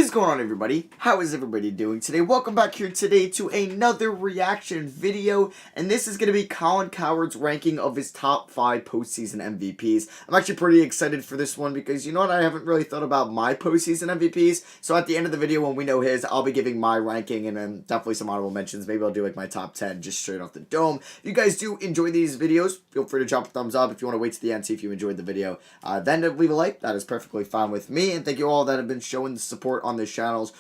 What is going on, everybody? How is everybody doing today? Welcome back here today to another reaction video, and this is going to be Colin Cowherd's ranking of his top 5 postseason MVPs. I'm actually pretty excited for this one because, you know what, I haven't really thought about my postseason MVPs, so at the end of the video when we know his, I'll be giving my ranking and then definitely some honorable mentions. Maybe I'll do like my top 10 just straight off the dome. If you guys do enjoy these videos, feel free to drop a thumbs up. If you want to wait to the end, see if you enjoyed the video, then to leave a like. That is perfectly fine with me, and thank you all that have been showing the support on this channel.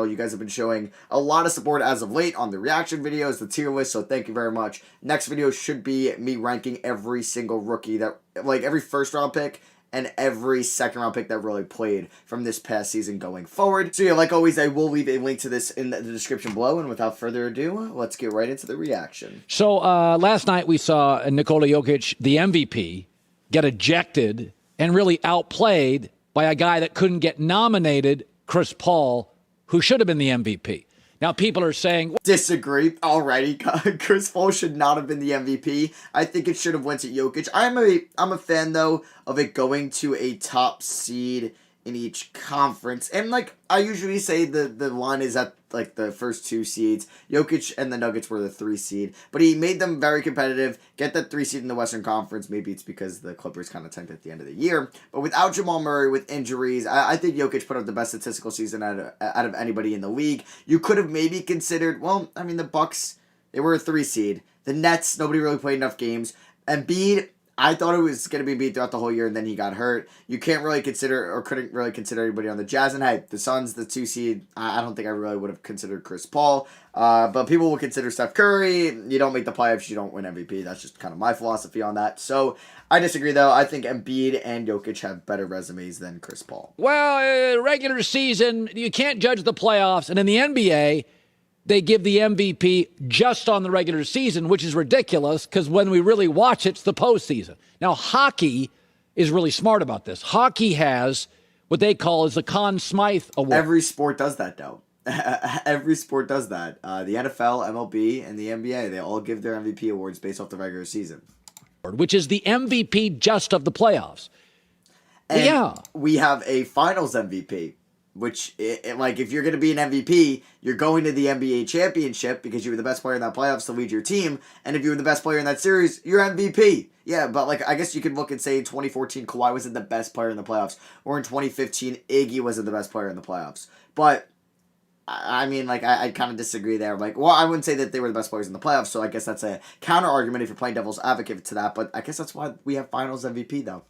You guys have been showing a lot of support as of late on the reaction videos, the tier list, so thank you very much. Next video should be me ranking every single rookie that, like every first round pick and every second round pick that really played from this past season going forward. So yeah, like always, I will leave a link to this in the description below, and without further ado, let's get right into the reaction. So last night we saw Nikola Jokic, the MVP, get ejected and really outplayed by a guy that couldn't get nominated, Chris Paul, who should have been the MVP. Now people are saying... Disagree already. Chris Paul should not have been the MVP. I think it should have went to Jokic. I'm a fan, though, of it going to a top seed in each conference. And, like, I usually say the line is at, like, the first 2 seeds. Jokic and the Nuggets were the 3 seed. But he made them very competitive. Get that 3 seed in the Western Conference. Maybe it's because the Clippers kind of tanked at the end of the year. But without Jamal Murray, with injuries, I think Jokic put up the best statistical season out of anybody in the league. You could have maybe considered, well, I mean, the Bucks, they were a 3 seed. The Nets, nobody really played enough games. Embiid, I thought it was going to be Embiid throughout the whole year, and then he got hurt. You can't really consider, or couldn't really consider anybody on the Jazz. And hey, the Suns, the 2 seed, I don't think I really would have considered Chris Paul. But people will consider Steph Curry. You don't make the playoffs, you don't win MVP. That's just kind of my philosophy on that. So I disagree, though. I think Embiid and Jokic have better resumes than Chris Paul. Well, regular season, you can't judge the playoffs. And in the NBA, they give the MVP just on the regular season, which is ridiculous because when we really watch, it's the postseason. Now, hockey is really smart about this. Hockey has what they call is the Conn Smythe Award. Every sport does that, though. Every sport does that. The NFL, MLB, and the NBA, they all give their MVP awards based off the regular season. Which is the MVP just of the playoffs. And yeah. We have a finals MVP. Which, like, if you're going to be an MVP, you're going to the NBA championship because you were the best player in that playoffs to lead your team. And if you were the best player in that series, you're MVP. Yeah, but, like, I guess you could look and say in 2014, Kawhi wasn't the best player in the playoffs. Or in 2015, Iggy wasn't the best player in the playoffs. But, I mean, like, I kind of disagree there. Like, well, I wouldn't say that they were the best players in the playoffs, so I guess that's a counter-argument if you're playing devil's advocate to that. But I guess that's why we have finals MVP, though.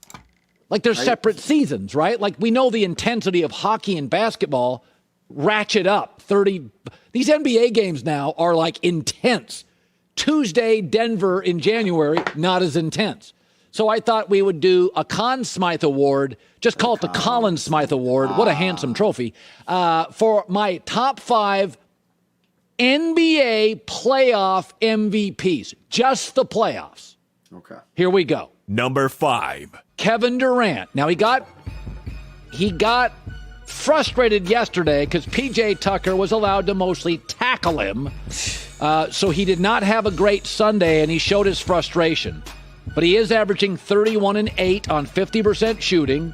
Like they're separate seasons, right? Like we know the intensity of hockey and basketball ratchet up. These NBA games now are like intense. Tuesday, Denver in January, not as intense. So I thought we would do a Conn Smythe Award, just call it the Colin Smythe Award. What a handsome trophy. For my top 5 NBA playoff MVPs, just the playoffs. Okay. Here we go. Number 5. Kevin Durant. Now, he got frustrated yesterday because P.J. Tucker was allowed to mostly tackle him. So he did not have a great Sunday, and he showed his frustration. But he is averaging 31 and 8 on 50% shooting.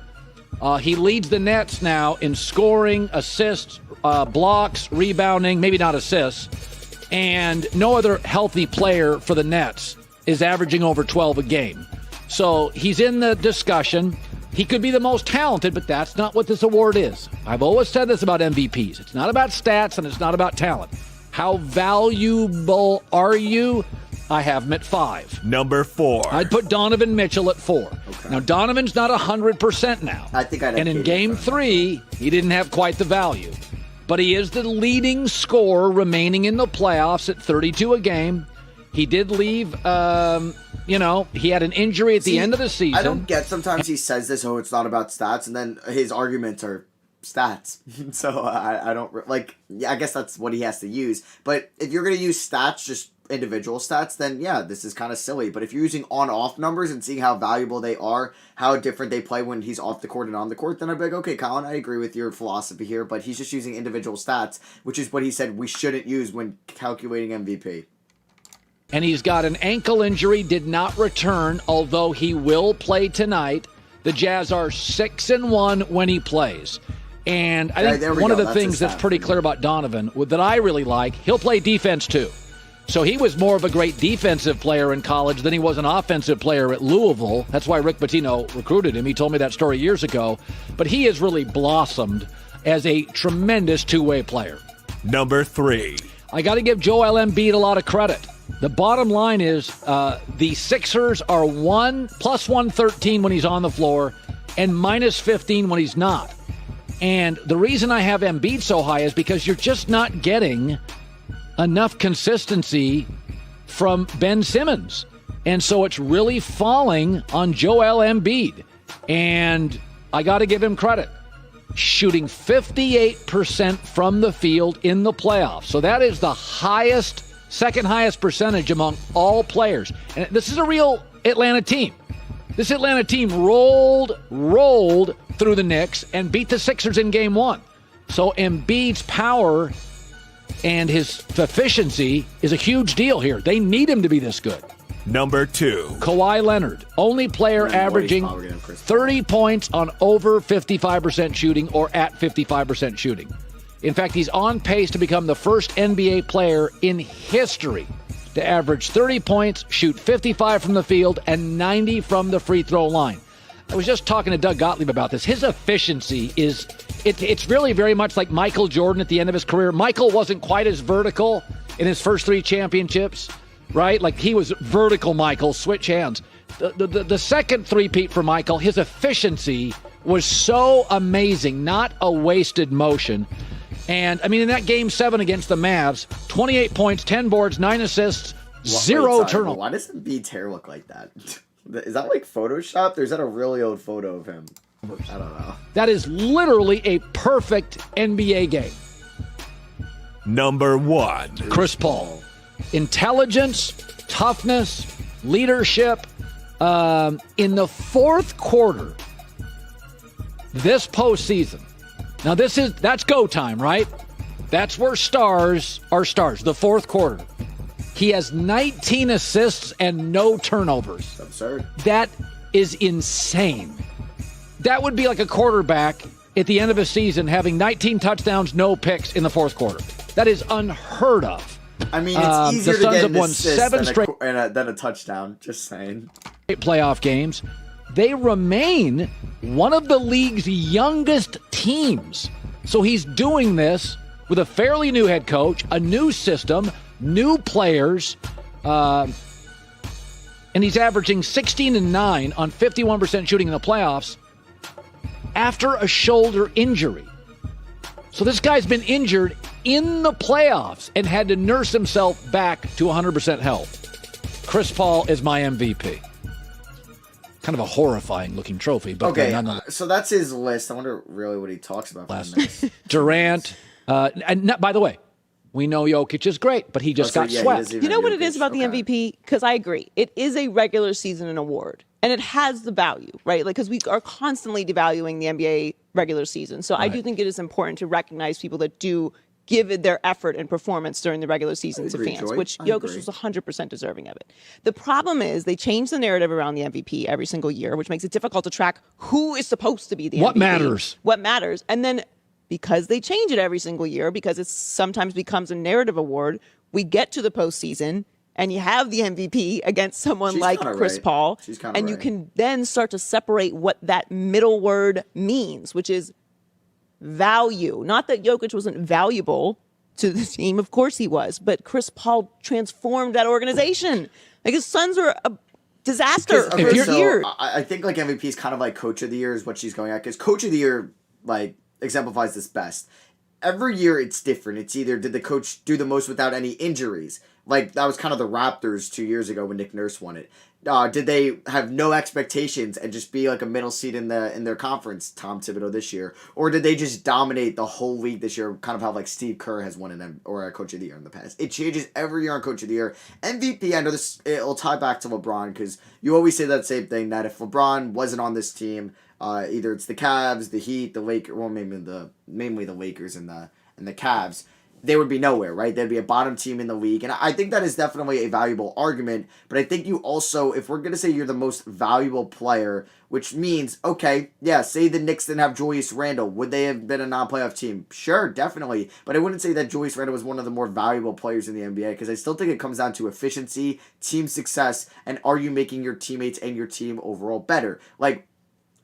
He leads the Nets now in scoring, assists, blocks, rebounding, maybe not assists. And no other healthy player for the Nets is averaging over 12 a game. So he's in the discussion. He could be the most talented, but that's not what this award is. I've always said this about MVPs. It's not about stats and it's not about talent. How valuable are you? I have him at 5. Number 4. I'd put Donovan Mitchell at 4. Okay. Now, Donovan's not 100% now. I think I'd have And in Katie Game 3, he didn't have quite the value. But he is the leading scorer remaining in the playoffs at 32 a game. He did leave, he had an injury at the end of the season. I don't get, sometimes he says this, oh, it's not about stats, and then his arguments are stats. So I don't, like, yeah, I guess that's what he has to use. But if you're going to use stats, just individual stats, then yeah, this is kind of silly. But if you're using on-off numbers and seeing how valuable they are, how different they play when he's off the court and on the court, then I'd be like, okay, Colin, I agree with your philosophy here, but he's just using individual stats, which is what he said we shouldn't use when calculating MVP. And he's got an ankle injury, did not return, although he will play tonight. The Jazz are 6-1 when he plays. And I think one of the things that's pretty clear about Donovan that I really like, he'll play defense too. So he was more of a great defensive player in college than he was an offensive player at Louisville. That's why Rick Pitino recruited him. He told me that story years ago. But he has really blossomed as a tremendous two-way player. Number 3. I got to give Joel Embiid a lot of credit. The bottom line is the Sixers are plus 113 when he's on the floor and minus 15 when he's not. And the reason I have Embiid so high is because you're just not getting enough consistency from Ben Simmons. And so it's really falling on Joel Embiid. And I got to give him credit. Shooting 58% from the field in the playoffs. So that is the second highest percentage among all players. And this is a real Atlanta team. This Atlanta team rolled through the Knicks and beat the Sixers in game 1. So Embiid's power and his efficiency is a huge deal here. They need him to be this good. Number 2. Kawhi Leonard, only player averaging 30 points on over 55% shooting or at 55% shooting. In fact, he's on pace to become the first NBA player in history to average 30 points, shoot 55 from the field, and 90 from the free throw line. I was just talking to Doug Gottlieb about this. His efficiency it's really very much like Michael Jordan at the end of his career. Michael wasn't quite as vertical in his first 3 championships, right? Like he was vertical Michael, switch hands. The second three-peat for Michael, his efficiency was so amazing, not a wasted motion. And, I mean, in that Game 7 against the Mavs, 28 points, 10 boards, 9 assists, 0 turnovers. Why does Embiid's hair look like that? Is that like Photoshopped, or is that a really old photo of him? I don't know. That is literally a perfect NBA game. Number 1. Chris Paul. Intelligence, toughness, leadership. In the fourth quarter, this postseason, now that's go time, right? That's where stars are stars, the fourth quarter. He has 19 assists and no turnovers. That's absurd. That is insane. That would be like a quarterback at the end of a season having 19 touchdowns, no picks in the fourth quarter. That is unheard of. I mean, it's easier to get an assist than a touchdown, just saying. Playoff games. They remain one of the league's youngest teams. So he's doing this with a fairly new head coach, a new system, new players, and he's averaging 16-9 on 51% shooting in the playoffs after a shoulder injury. So this guy's been injured in the playoffs and had to nurse himself back to 100% health. Chris Paul is my MVP. Kind of a horrifying looking trophy, but okay. So that's his list. I wonder really what he talks about. Durant, and not, by the way, we know Jokic is great, but he just got swept. You know what it is about the MVP? Because I agree, it is a regular season award, and it has the value, right? Like, because we are constantly devaluing the NBA regular season. So right. I do think it is important to recognize people that do give it their effort and performance during the regular season to fans, Joy. which Jokic was 100% deserving of it. The problem is they change the narrative around the MVP every single year, which makes it difficult to track who is supposed to be the MVP. What matters. And then because they change it every single year, because it sometimes becomes a narrative award, we get to the postseason and you have the MVP against someone like Chris Paul, and you can then start to separate what that middle word means, which is value. Not that Jokic wasn't valuable to the team. Of course he was. But Chris Paul transformed that organization. Like, his Suns are a disaster for years. I think like MVP is kind of like Coach of the Year is what she's going at. Because Coach of the Year like exemplifies this best. Every year it's different. It's either did the coach do the most without any injuries? Like, that was kind of the Raptors 2 years ago when Nick Nurse won it. Did they have no expectations and just be like a middle seed in their conference? Tom Thibodeau this year, or did they just dominate the whole league this year? Kind of how like Steve Kerr has won or a Coach of the Year in the past. It changes every year on Coach of the Year. MVP. I know this. It'll tie back to LeBron because you always say that same thing, that if LeBron wasn't on this team, either it's the Cavs, the Heat, the Lakers, well mainly the Lakers and the Cavs. they would be nowhere, right? They'd be a bottom team in the league. And I think that is definitely a valuable argument. But I think you also, if we're going to say you're the most valuable player, which means, okay, yeah, say the Knicks didn't have Julius Randle. Would they have been a non-playoff team? Sure, definitely. But I wouldn't say that Julius Randle was one of the more valuable players in the NBA because I still think it comes down to efficiency, team success, and are you making your teammates and your team overall better? Like,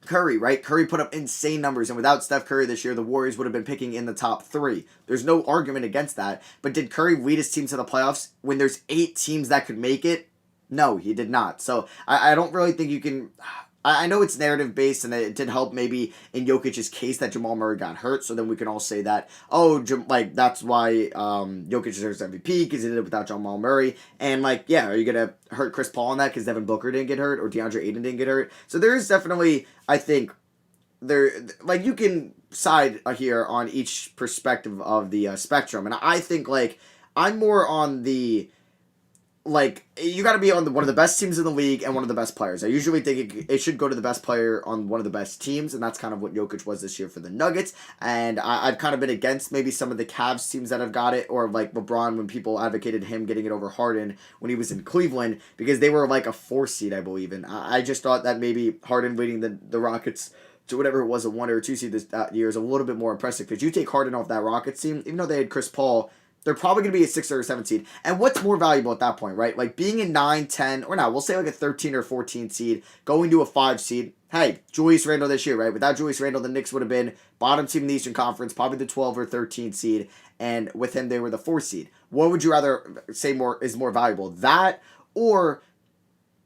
Curry, right? Curry put up insane numbers, and without Steph Curry this year, the Warriors would have been picking in the top 3. There's no argument against that. But did Curry lead his team to the playoffs when there's 8 teams that could make it? No, he did not. So I don't really think you can... I know it's narrative based, and it did help maybe in Jokic's case that Jamal Murray got hurt. So then we can all say that, that's why Jokic deserves MVP because he did it without Jamal Murray. And are you gonna hurt Chris Paul on that because Devin Booker didn't get hurt or DeAndre Ayton didn't get hurt? So there is definitely, I think, you can side here on each perspective of the spectrum, and I think I'm more on the. You got to be on one of the best teams in the league and one of the best players. I usually think it should go to the best player on one of the best teams, and that's kind of what Jokic was this year for the Nuggets. And I've kind of been against maybe some of the Cavs teams that have got it, or LeBron when people advocated him getting it over Harden when he was in Cleveland, because they were a 4 seed, I believe. And I just thought that maybe Harden leading the Rockets to whatever it was, a 1 or 2 seed this year is a little bit more impressive, because you take Harden off that Rockets team, even though they had Chris Paul, they're probably going to be a 6 or a 7 seed. And what's more valuable at that point, right? Being a 9, 10, or now we'll say a 13 or 14 seed, going to a 5 seed. Hey, Julius Randle this year, right? Without Julius Randle, the Knicks would have been bottom team in the Eastern Conference, probably the 12 or 13 seed. And with him, they were the 4 seed. What would you rather say is more valuable? That, or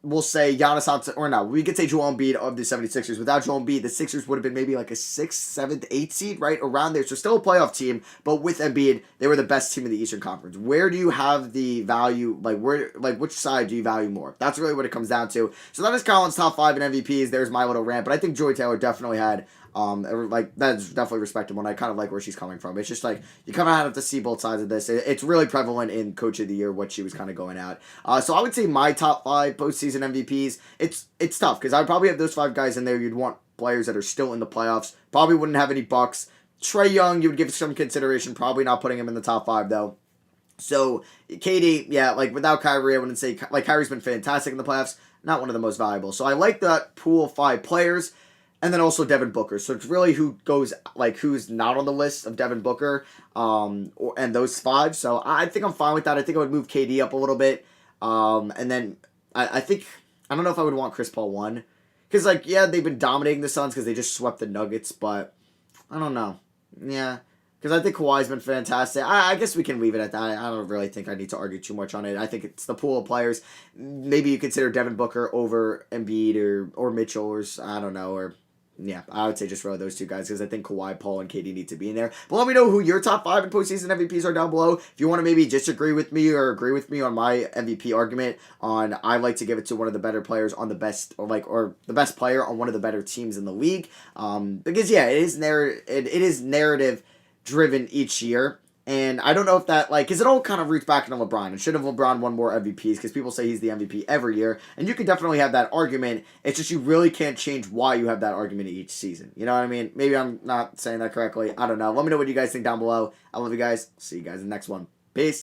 we'll say Giannis Antetokounmpo, or no, we could say Joel Embiid of the 76ers. Without Joel Embiid, the Sixers would have been maybe a 6th, 7th, 8th seed, right? Around there. So still a playoff team, but with Embiid, they were the best team in the Eastern Conference. Where do you have the value, which side do you value more? That's really what it comes down to. So that is Colin's top 5 in MVPs. There's my little rant, but I think Joy Taylor definitely had that's definitely respectable, and I kind of like where she's coming from. It's just you kind of have to see both sides of this. It's really prevalent in Coach of the Year what she was kind of going at. So I would say my top 5 postseason MVPs. It's tough because I would probably have those 5 guys in there. You'd want players that are still in the playoffs. Probably wouldn't have any Bucks. Trae Young, you would give some consideration. Probably not putting him in the top 5 though. So KD, yeah, without Kyrie, I wouldn't say Kyrie's been fantastic in the playoffs. Not one of the most valuable. So I like that pool of 5 players. And then also Devin Booker. So it's really who goes, who's not on the list of Devin Booker, and those 5. So I think I'm fine with that. I think I would move KD up a little bit. And then I think, I don't know if I would want Chris Paul 1. Because, they've been dominating the Suns because they just swept the Nuggets. But I don't know. Yeah. Because I think Kawhi's been fantastic. I guess we can leave it at that. I don't really think I need to argue too much on it. I think it's the pool of players. Maybe you consider Devin Booker over Embiid or Mitchell or I don't know, or... Yeah, I would say just really those 2 guys because I think Kawhi, Paul, and KD need to be in there. But let me know who your top 5 in postseason MVPs are down below. If you want to maybe disagree with me or agree with me on my MVP argument on I like to give it to one of the better players on the best or the best player on one of the better teams in the league. Because it is narrative driven each year. And I don't know if that, because it all kind of roots back into LeBron. And should have LeBron won more MVPs? Because people say he's the MVP every year. And you can definitely have that argument. It's just you really can't change why you have that argument each season. You know what I mean? Maybe I'm not saying that correctly. I don't know. Let me know what you guys think down below. I love you guys. See you guys in the next one. Peace.